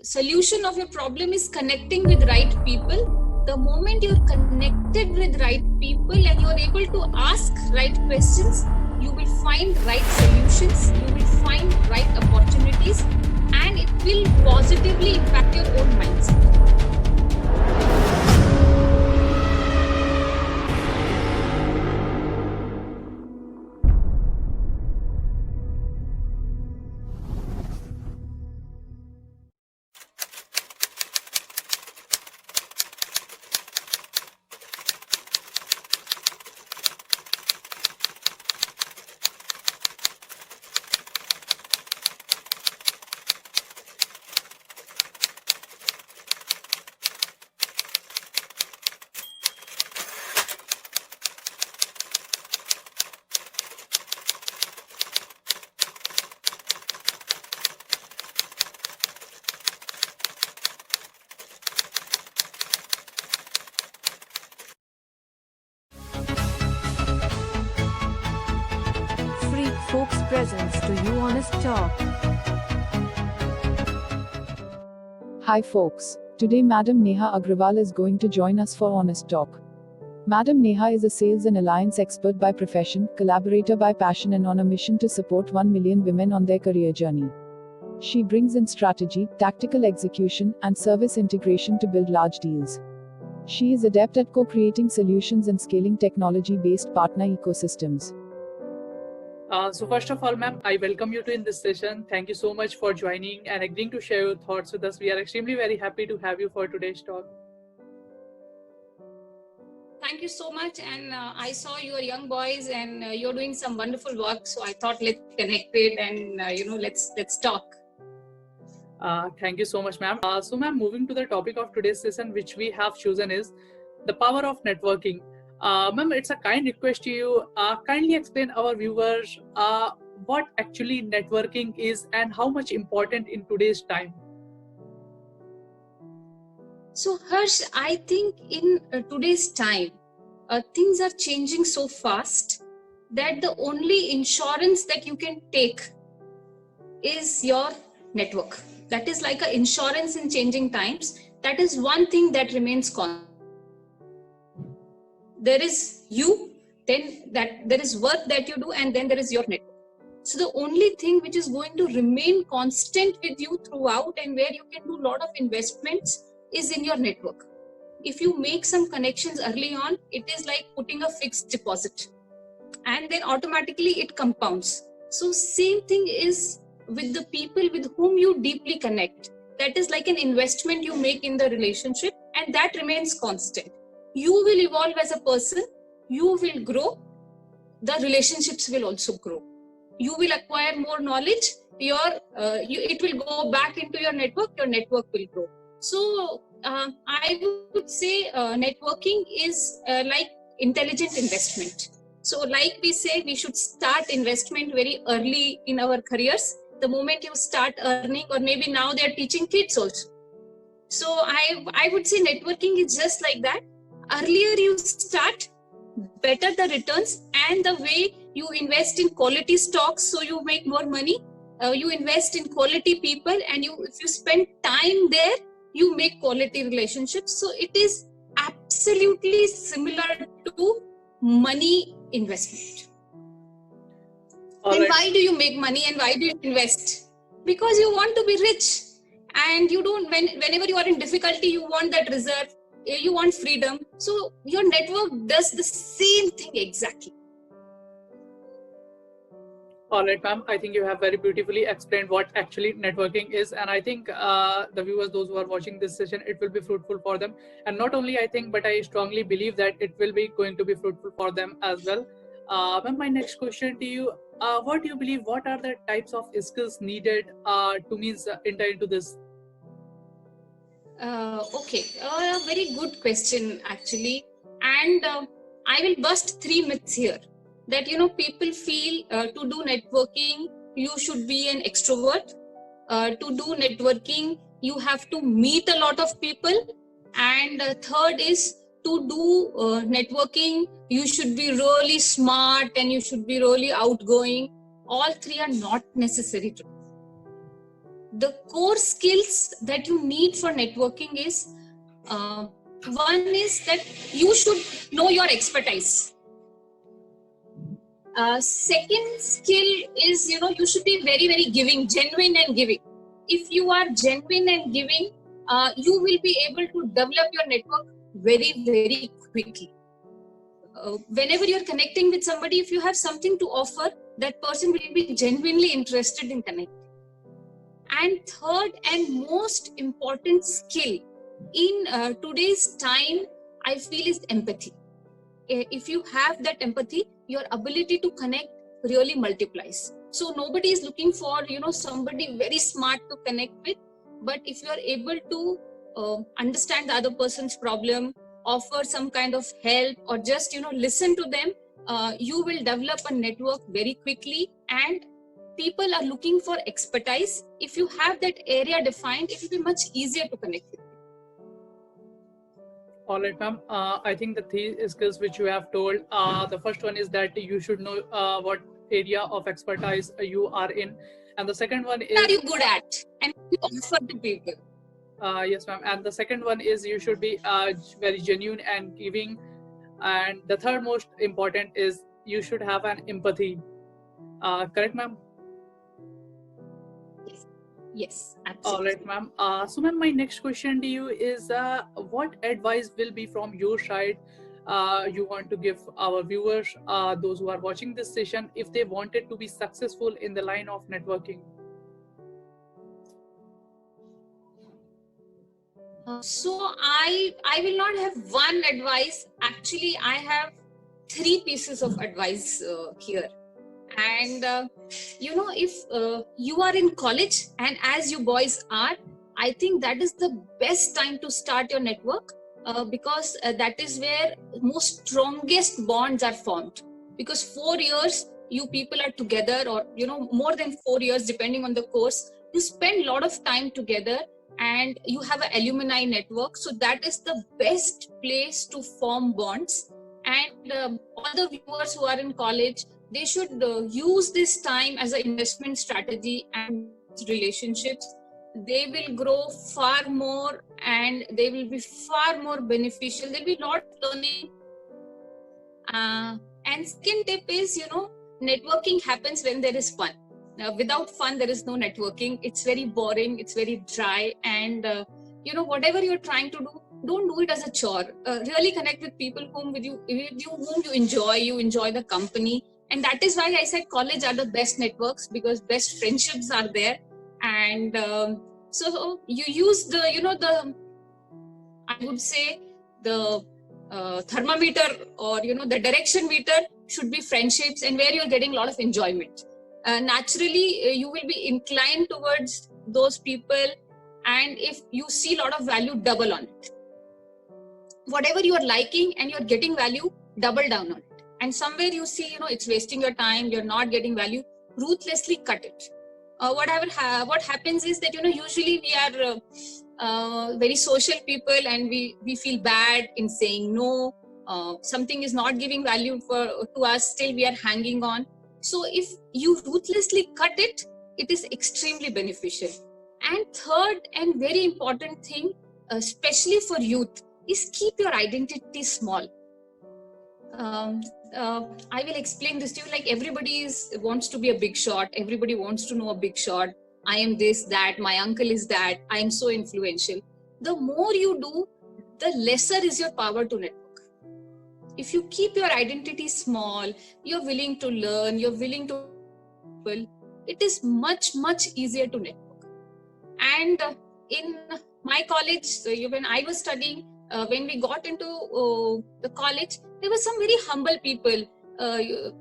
solution of your problem is connecting with right people. The moment you're connected with right people and you're able to ask right questions, you will find right solutions, you will find right opportunities, and it will positively impact your own mindset. Freak Folks presents to you Honest Talk. Hi folks, today Madam Neha Agrawal is going to join us for Honest Talk. Madam Neha is a sales and alliance expert by profession, collaborator by passion and on a mission to support 1 million women on their career journey. She brings in strategy, tactical execution, and service integration to build large deals. She is adept at co-creating solutions and scaling technology-based partner ecosystems. So first of all, ma'am, I welcome you to in this session. Thank you so much for joining and agreeing to share your thoughts with us. We are extremely very happy to have you for today's talk. Thank you so much. And I saw you are young boys and you're doing some wonderful work. So I thought let's connect it and let's talk. Thank you so much, ma'am. So ma'am, moving to the topic of today's session, which we have chosen is the power of networking. Ma'am, it's a kind request to you. Kindly explain our viewers what actually networking is and how much important in today's time. So Harsh, I think in today's time, things are changing so fast that the only insurance that you can take is your network. That is like an insurance in changing times. That is one thing that remains constant. There is you, then that there is work that you do, and then there is your network. So the only thing which is going to remain constant with you throughout and where you can do a lot of investments is in your network. If you make some connections early on, it is like putting a fixed deposit and then automatically it compounds. So same thing is with the people with whom you deeply connect. That is like an investment you make in the relationship and that remains constant. You will evolve as a person, you will grow, the relationships will also grow. You will acquire more knowledge, it will go back into your network will grow. So I would say networking is like intelligent investment. So like we say, we should start investment very early in our careers. The moment you start earning, or maybe now they are teaching kids also. So I would say networking is just like that. Earlier you start, better the returns, and the way you invest in quality stocks so you make more money. You invest in quality people, and if you spend time there, you make quality relationships. So it is absolutely similar to money investment. And why do you make money and why do you invest? Because you want to be rich, and you don't, whenever you are in difficulty, you want that reserve, you want freedom. So your network does the same thing exactly. All right, ma'am. I think you have very beautifully explained what actually networking is. And I think the viewers, those who are watching this session, it will be fruitful for them. And not only I think, but I strongly believe that it will be going to be fruitful for them as well. Ma'am, my next question to you, what do you believe, what are the types of skills needed to enter into this? Okay, a very good question actually. And I will bust 3 myths here. That, people feel to do networking, you should be an extrovert. To do networking, you have to meet a lot of people. And third is, to do networking, you should be really smart and you should be really outgoing. All three are not necessary to do. the core skills that you need for networking is one is that you should know your expertise. Second skill is, you should be very, very giving, genuine and giving. If you are genuine and giving, you will be able to develop your network very, very quickly. Whenever you're connecting with somebody, if you have something to offer, that person will be genuinely interested in connecting. And third and most important skill in today's time, I feel, is empathy. If you have that empathy, your ability to connect really multiplies. So nobody is looking for, somebody very smart to connect with, but if you are able to understand the other person's problem, offer some kind of help, or just, listen to them, you will develop a network very quickly. And people are looking for expertise. If you have that area defined, it will be much easier to connect with. All right, ma'am. I think the three skills which you have told, the first one is that you should know what area of expertise you are in. And the second one is... What are you good at? And you offer to people. Yes, ma'am. And the second one is you should be very genuine and giving. And the third most important is you should have an empathy. Correct, ma'am? Yes, all absolutely. right, ma'am. So ma'am, my next question to you is what advice will be from your side you want to give our viewers, those who are watching this session, if they wanted to be successful in the line of networking? So I will not have one advice. Actually, I have three pieces of advice here. And if you are in college, and as you boys are, I think that is the best time to start your network, because that is where most strongest bonds are formed. Because 4 years you people are together, or more than 4 years depending on the course, you spend a lot of time together, and you have an alumni network. So that is the best place to form bonds. And all the viewers who are in college, they should use this time as an investment strategy and relationships. They will grow far more, and they will be far more beneficial. There'll be a lot of learning. And second tip is, networking happens when there is fun. Without fun, there is no networking. It's very boring. It's very dry. And, whatever you're trying to do, don't do it as a chore. Really connect with people whom you enjoy the company. And that is why I said college are the best networks, because best friendships are there. And so you use the I would say the thermometer, or the direction meter should be friendships, and where you're getting a lot of enjoyment. Naturally, you will be inclined towards those people, and if you see a lot of value, double on it. Whatever you are liking and you're getting value, double down on it. And somewhere you see, it's wasting your time, you're not getting value, ruthlessly cut it. What happens is that, usually we are very social people, and we feel bad in saying no. Something is not giving value to us, still we are hanging on. So if you ruthlessly cut it, it is extremely beneficial. And third and very important thing, especially for youth, is keep your identity small. I will explain this to you. Like, everybody wants to be a big shot. Everybody wants to know a big shot. I am this, that, my uncle is that, I am so influential. The more you do, the lesser is your power to network. If you keep your identity small, you're willing to learn, you're willing to it is much, much easier to network. And in my college, when I was studying, when we got into the college, there were some very humble people.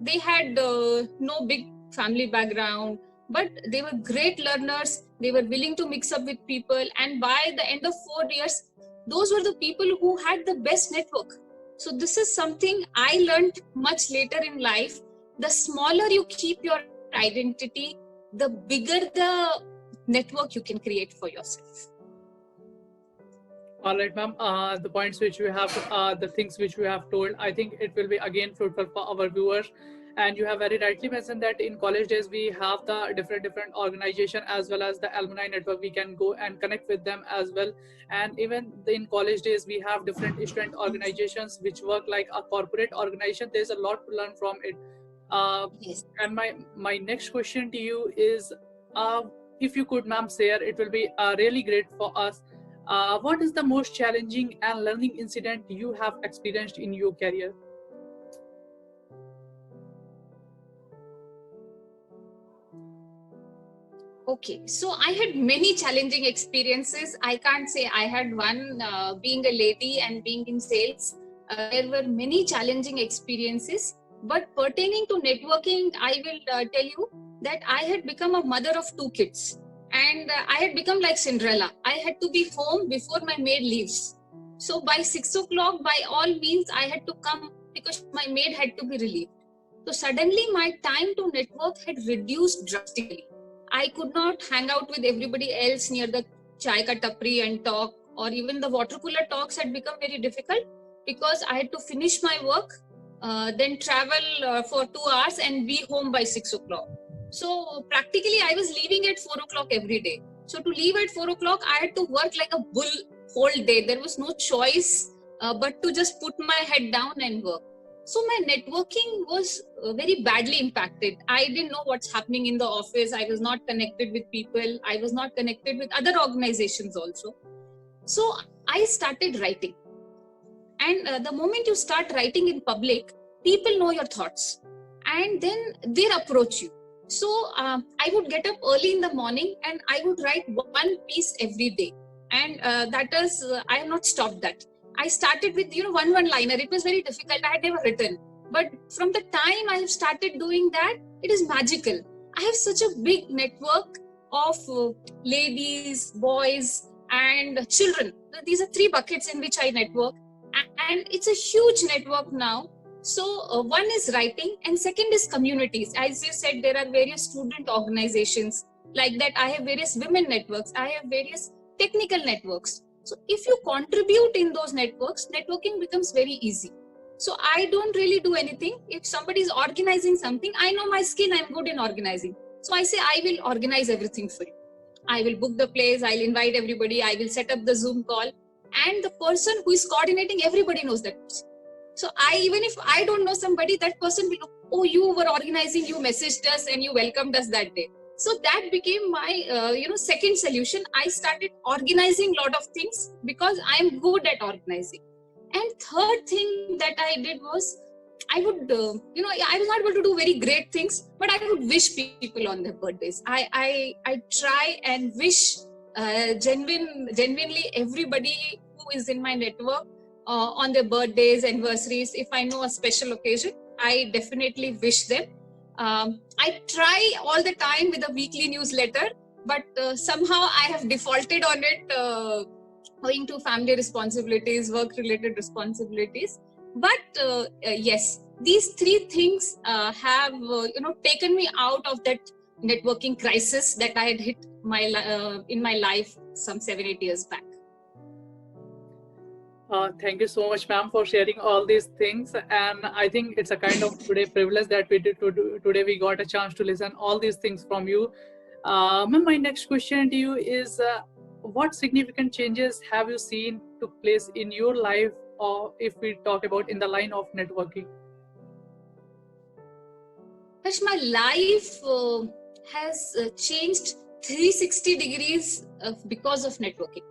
They had no big family background, but they were great learners. They were willing to mix up with people. And by the end of 4 years, those were the people who had the best network. So this is something I learned much later in life. The smaller you keep your identity, the bigger the network you can create for yourself. All right, ma'am. The points which we have, the things which we have told, I think it will be again fruitful for our viewers. And you have very rightly mentioned that in college days we have the different organization as well as the alumni network. We can go and connect with them as well. And even in college days we have different student organizations which work like a corporate organization. There's a lot to learn from it. Yes. And my next question to you is, if you could, ma'am, share, it will be really great for us. What is the most challenging and learning incident you have experienced in your career? Okay, so I had many challenging experiences. I can't say I had one. Being a lady and being in sales, there were many challenging experiences. But pertaining to networking, I will tell you that I had become a mother of 2 kids, and I had become like Cinderella. I had to be home before my maid leaves. So by 6 o'clock, by all means, I had to come because my maid had to be relieved. So suddenly, my time to network had reduced drastically. I could not hang out with everybody else near the chai ka tapri and talk, or even the water cooler talks had become very difficult because I had to finish my work, then travel for 2 hours and be home by 6 o'clock. So practically I was leaving at 4 o'clock every day. So to leave at 4 o'clock, I had to work like a bull whole day. There was no choice but to just put my head down and work. So my networking was very badly impacted. I didn't know what's happening in the office. I was not connected with people. I was not connected with other organizations also. So I started writing. And the moment you start writing in public, people know your thoughts and then they approach you. So I would get up early in the morning and I would write one piece every day. And that is, I have not stopped that. I started with, one liner. It was very difficult. I had never written. But from the time I have started doing that, it is magical. I have such a big network of ladies, boys, and children. These are 3 buckets in which I network. And it's a huge network now. So one is writing, and second is communities. As you said, there are various student organizations like that. I have various women networks. I have various technical networks. So if you contribute in those networks, networking becomes very easy. So I don't really do anything. If somebody is organizing something, I know my skill, I'm good in organizing. So I say, I will organize everything for you. I will book the place, I'll invite everybody, I will set up the Zoom call. And the person who is coordinating, everybody knows that person. So even if I don't know somebody, that person will know, oh, you were organizing, you messaged us and you welcomed us that day. So that became my, second solution. I started organizing a lot of things because I'm good at organizing. And third thing that I did was, I would, I was not able to do very great things, but I would wish people on their birthdays. I try and wish genuinely everybody who is in my network on their birthdays, anniversaries. If I know a special occasion, I definitely wish them. I try all the time with a weekly newsletter, but somehow I have defaulted on it owing to family responsibilities, work-related responsibilities. But yes, these 3 things have taken me out of that networking crisis that I had hit in my life some 7-8 years back. Thank you so much, ma'am, for sharing all these things. And I think it's a kind of privilege that we did today. We got a chance to listen all these things from you. Ma'am, my next question to you is, what significant changes have you seen took place in your life, or if we talk about in the line of networking? Harsh, my life has changed 360 degrees because of networking.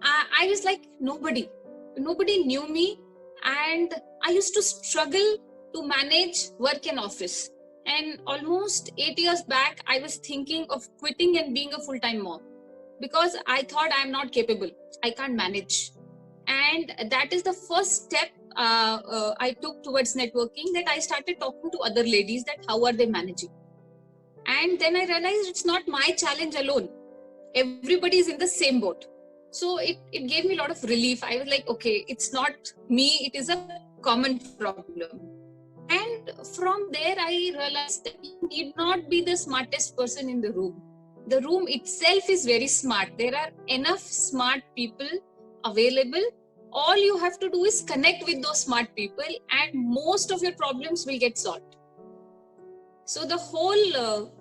I was like nobody knew me, and I used to struggle to manage work in office. And almost 8 years back, I was thinking of quitting and being a full-time mom because I thought I'm not capable. I can't manage. And that is the first step I took towards networking, that I started talking to other ladies that how are they managing. And then I realized it's not my challenge alone. Everybody is in the same boat. So it gave me a lot of relief. I was like, okay, it's not me, it is a common problem. And from there, I realized that you need not be the smartest person in the room. The room itself is very smart. There are enough smart people available. All you have to do is connect with those smart people, and most of your problems will get solved. So the whole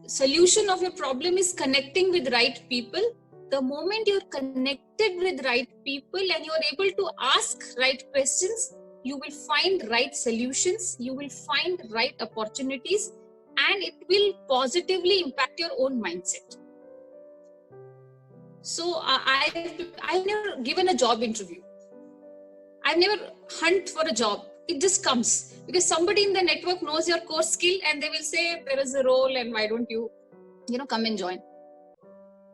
solution of your problem is connecting with right people. The moment you're connected with right people and you're able to ask right questions, you will find right solutions, you will find right opportunities, and it will positively impact your own mindset. So I've never given a job interview. I've never hunt for a job. It just comes because somebody in the network knows your core skill and they will say there is a role and why don't you come and join.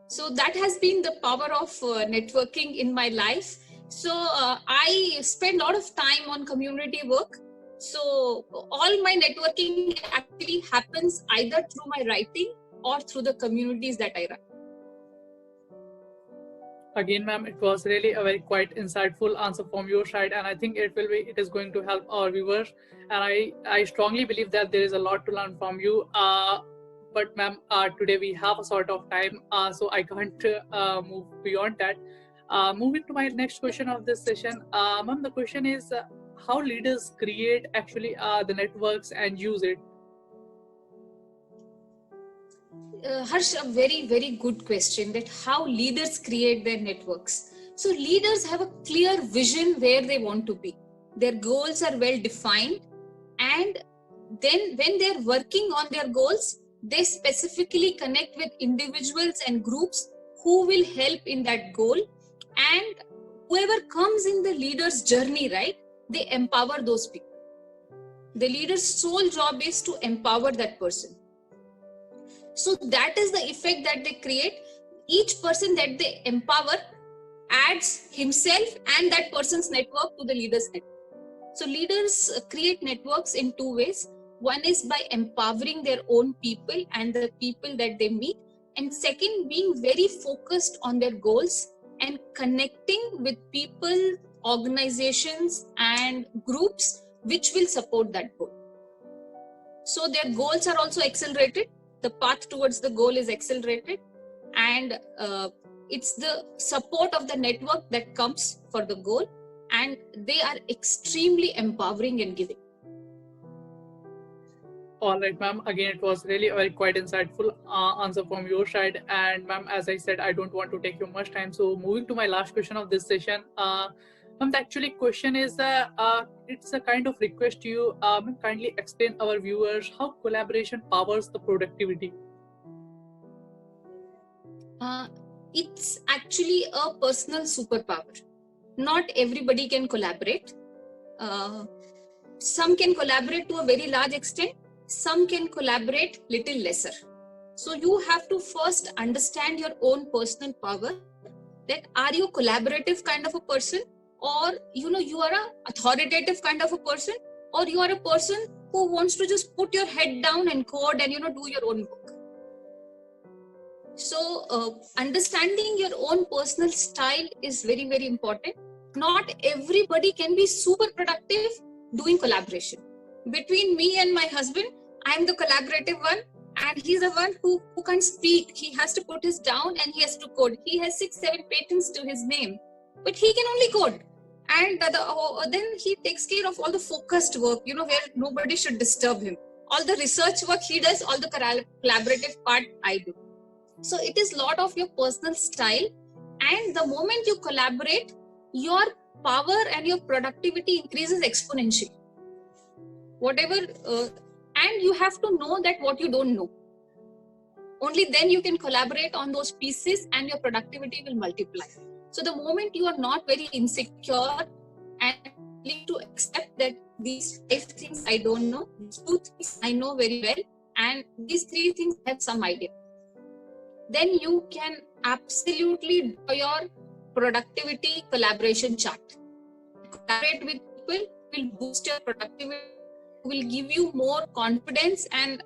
So that has been the power of networking in my life. So I spend a lot of time on community work. So all my networking actually happens either through my writing or through the communities that I run. Again, ma'am, it was really a very quite insightful answer from your side, and I think it is going to help our viewers. And I strongly believe that there is a lot to learn from you. But ma'am, today we have a sort of time, so I can't move beyond that. Moving to my next question of this session, ma'am, the question is how leaders create actually the networks and use it. Harsh, a very, very good question, that how leaders create their networks. So leaders have a clear vision where they want to be. Their goals are well defined. And then when they're working on their goals, they specifically connect with individuals and groups who will help in that goal. And whoever comes in the leader's journey, right, they empower those people. The leader's sole job is to empower that person. So that is the effect that they create. Each person that they empower adds himself and that person's network to the leader's network. So leaders create networks in two ways. One is by empowering their own people and the people that they meet. And second, being very focused on their goals and connecting with people, organizations, and groups which will support that goal. So their goals are also accelerated. The path towards the goal is accelerated, and it's the support of the network that comes for the goal, and they are extremely empowering and giving. All right, ma'am. Again, it was really a very quite insightful answer from your side. And ma'am, as I said, I don't want to take you much time. So moving to my last question of this session, ma'am, the actually question is it's a kind of request to you. Kindly explain our viewers how collaboration powers the productivity. It's actually a personal superpower. Not everybody can collaborate. Some can collaborate to a very large extent. Some can collaborate little lesser. So you have to first understand your own personal power. That are you collaborative kind of a person, or you are a authoritative kind of a person, or you are a person who wants to just put your head down and code and do your own work. So understanding your own personal style is very, very important. Not everybody can be super productive doing collaboration. Between me and my husband, I'm the collaborative one, and he's the one who can't speak. He has to put his down and he has to code. He has 6-7 patents to his name, but he can only code. And then he takes care of all the focused work, where nobody should disturb him. All the research work he does, all the collaborative part I do. So it is a lot of your personal style. And the moment you collaborate, your power and your productivity increases exponentially. And you have to know that what you don't know. Only then you can collaborate on those pieces and your productivity will multiply. So the moment you are not very insecure and willing to accept that these 5 things I don't know, these 2 things I know very well, and these 3 things I have some idea, then you can absolutely draw your productivity collaboration chart. Collaborate with people will boost your productivity, will give you more confidence, and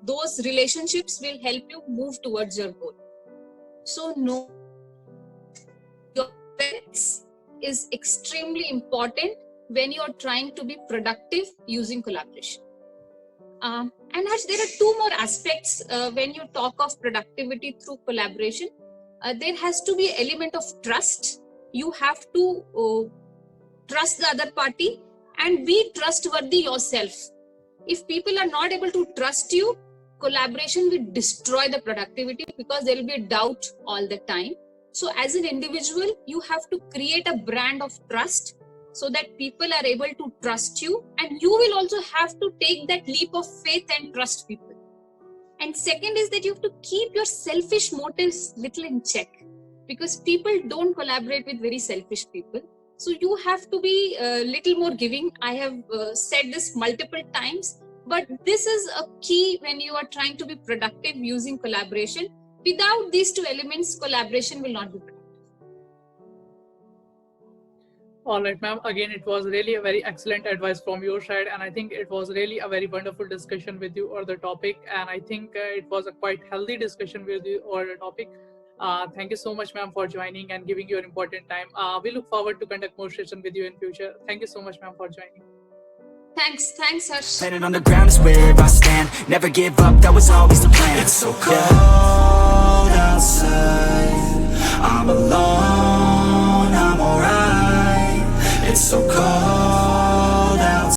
those relationships will help you move towards your goal. So know your strengths is extremely important when you are trying to be productive using collaboration. And there are 2 more aspects when you talk of productivity through collaboration. There has to be an element of trust. You have to trust the other party and be trustworthy yourself. If people are not able to trust you, collaboration will destroy the productivity because there will be a doubt all the time. So as an individual, you have to create a brand of trust so that people are able to trust you, and you will also have to take that leap of faith and trust people. And second is that you have to keep your selfish motives little in check, because people don't collaborate with very selfish people. So you have to be a little more giving. I have said this multiple times, but this is a key when you are trying to be productive using collaboration. Without these two elements, collaboration will not be productive. All right, ma'am. Again, it was really a very excellent advice from your side, and I think it was really a very wonderful discussion with you on the topic. And I think it was a quite healthy discussion with you on the topic. Thank you so much, ma'am, for joining and giving your important time. We look forward to conduct more sessions with you in future. Thank you so much, ma'am, for joining. Thanks, Harsh. Planet on the ground is where I stand. Never give up, that was always the plan. It's so cold outside, I'm alone